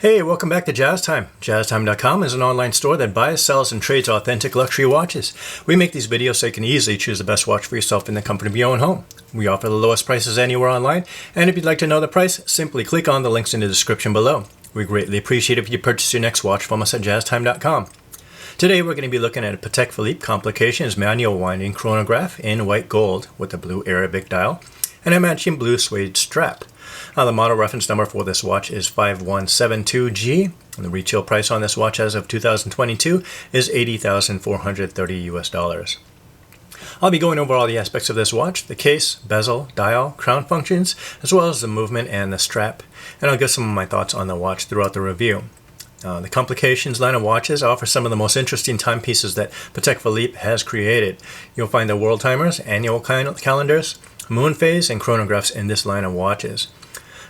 Hey, welcome back to Jazz Time. JazzTime.com is an online store that buys, sells, and trades authentic luxury watches. We make these videos so you can easily choose the best watch for yourself in the comfort of your own home. We offer the lowest prices anywhere online, and if you'd like to know the price, simply click on the links in the description below. We greatly appreciate if you purchase your next watch from us at JazzTime.com. Today we're going to be looking at a Patek Philippe Complications manual winding chronograph in white gold with a blue Arabic dial and a matching blue suede strap. The model reference number for this watch is 5172G, and the retail price on this watch as of 2022 is $80,430 US. I'll be going over all the aspects of this watch: the case, bezel, dial, crown functions, as well as the movement and the strap, and I'll give some of my thoughts on the watch throughout the review. The Complications line of watches offer some of the most interesting timepieces that Patek Philippe has created. You'll find the world timers, annual calendars, moon phase, and chronographs in this line of watches.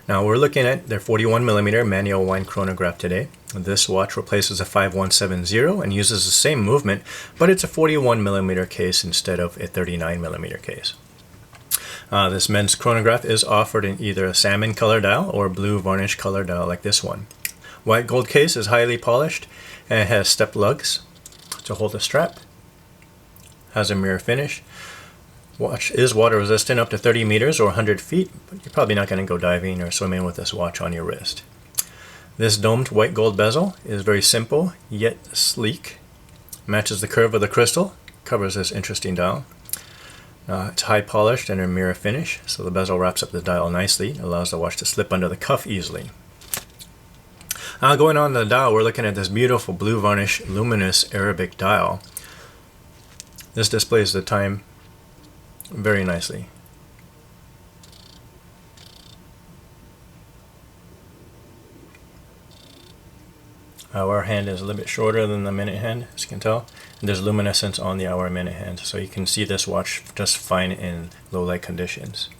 Now we're looking at their 41mm manual wind chronograph today. This watch replaces a 5170 and uses the same movement, but it's a 41mm case instead of a 39mm case. This men's chronograph is offered in either a salmon color dial or blue varnish color dial like this one. White gold case is highly polished and it has stepped lugs to hold the strap. Has a mirror finish. Watch is water resistant up to 30 meters or 100 feet, but you're probably not going to go diving or swimming with this watch on your wrist. This domed white gold bezel is very simple yet sleek. Matches the curve of the crystal, covers this interesting dial. It's high polished and a mirror finish, so the bezel wraps up the dial nicely, allows the watch to slip under the cuff easily. Going on the dial, we're looking at this beautiful blue varnish luminous Arabic dial. This displays the time very nicely. Hour hand is a little bit shorter than the minute hand, as you can tell. And there's luminescence on the hour minute hand, so you can see this watch just fine in low light conditions.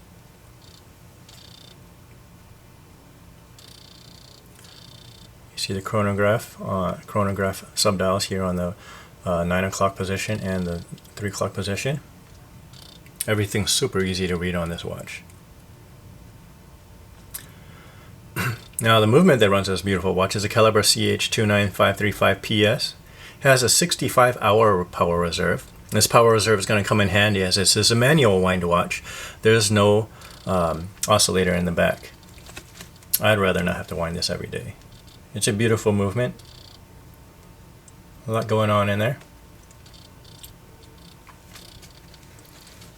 You see the chronograph subdials here on the 9 o'clock position and the 3 o'clock position. Everything's super easy to read on this watch. Now the movement that runs this beautiful watch is a caliber CH29535PS. It has a 65-hour power reserve. This power reserve is going to come in handy as this is a manual wind watch. There's no oscillator in the back. I'd rather not have to wind this every day. It's a beautiful movement. A lot going on in there.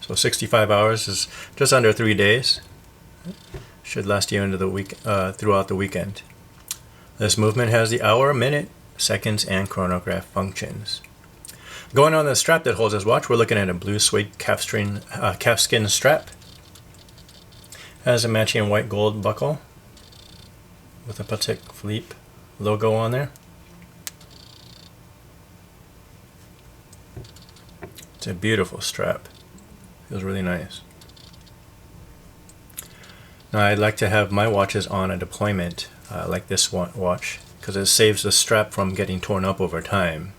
So 65 hours is just under 3 days. Should last you into the week, throughout the weekend. This movement has the hour, minute, seconds, and chronograph functions. Going on the strap that holds this watch, we're looking at a blue suede calfskin strap. Has a matching white gold buckle with a Patek Philippe logo on there. It's a beautiful strap. Feels really nice. Now I'd like to have my watches on a deployment like this watch because it saves the strap from getting torn up over time.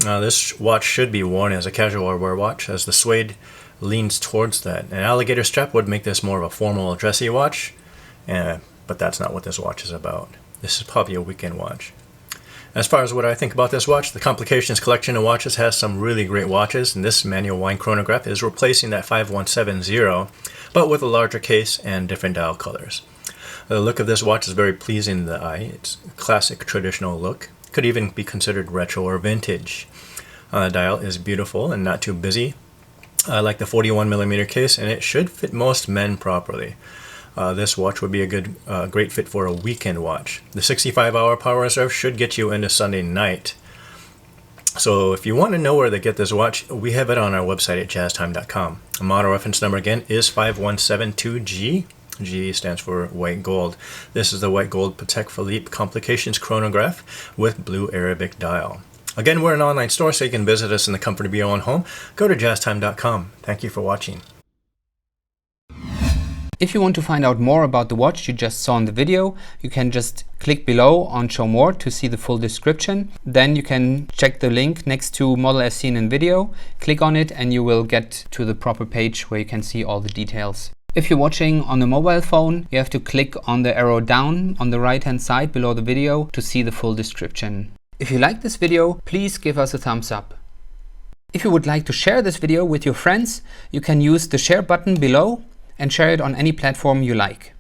Now this watch should be worn as a casual wear watch as the suede leans towards that. An alligator strap would make this more of a formal dressy watch, but that's not what this watch is about. This is probably a weekend watch. As far as what I think about this watch, the Complications collection of watches has some really great watches, and this manual wind chronograph is replacing that 5170, but with a larger case and different dial colors. The look of this watch is very pleasing to the eye. It's a classic traditional look. Could even be considered retro or vintage. The dial is beautiful and not too busy. I like the 41mm case, and it should fit most men properly. This watch would be a great fit for a weekend watch. The 65-hour power reserve should get you into Sunday night. So if you want to know where to get this watch, we have it on our website at jazztime.com. The model reference number again is 5172G. G stands for white gold. This is the white gold Patek Philippe Complications chronograph with blue Arabic dial. Again, we're an online store, so you can visit us in the comfort of your own home. Go to jazztime.com. Thank you for watching. If you want to find out more about the watch you just saw in the video, you can just click below on Show More to see the full description. Then you can check the link next to Model as seen in video, click on it, and you will get to the proper page where you can see all the details. If you're watching on the mobile phone, you have to click on the arrow down on the right hand side below the video to see the full description. If you like this video, please give us a thumbs up. If you would like to share this video with your friends, you can use the share button below and share it on any platform you like.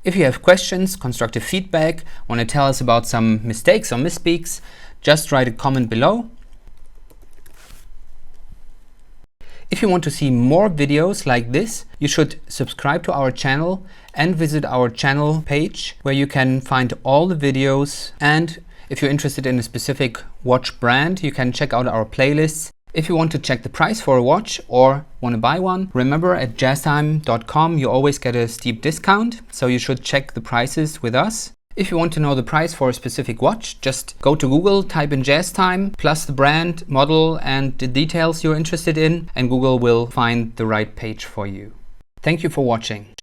If you have questions, constructive feedback, want to tell us about some mistakes or misspeaks, just write a comment below. If you want to see more videos like this, you should subscribe to our channel and visit our channel page where you can find all the videos. And if you're interested in a specific watch brand, you can check out our playlists. If you want to check the price for a watch or want to buy one, remember at jazztime.com you always get a steep discount, so you should check the prices with us. If you want to know the price for a specific watch, just go to Google, type in JazzTime, plus the brand, model and the details you're interested in, and Google will find the right page for you. Thank you for watching.